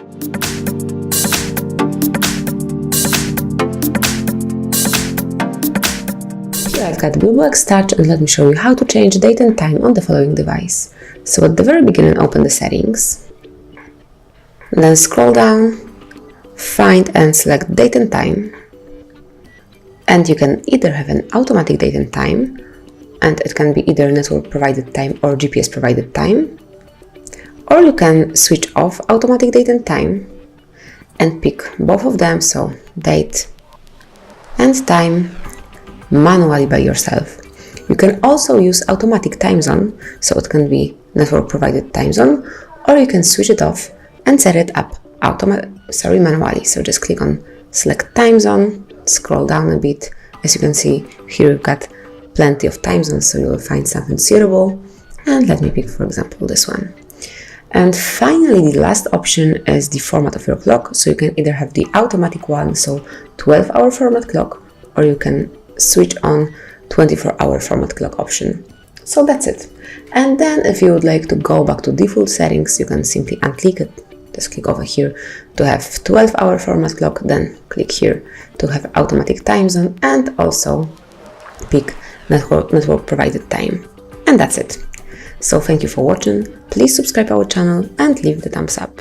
Here I've got BLUBOO Xtouch, and let me show you how to change date and time on the following device. So at the very beginning, open the settings, then scroll down, find and select date and time, and you can either have an automatic date and time, and it can be either network provided time or GPS provided time, or you can switch off automatic date and time and pick both of them, so date and time, manually by yourself. You can also use automatic time zone, so it can be network provided time zone, or you can switch it off and set it up manually. So just click on select time zone, scroll down a bit. As you can see here, you've got plenty of time zones, so you will find something suitable, and let me pick, for example, this one. And finally, the last option is the format of your clock. So you can either have the automatic one, so 12-hour format clock, or you can switch on 24-hour format clock option. So that's it. And then if you would like to go back to default settings, you can simply unclick it. Just click over here to have 12-hour format clock, then click here to have automatic time zone, and also pick network provided time. And that's it. So thank you for watching. Please subscribe our channel and leave the thumbs up.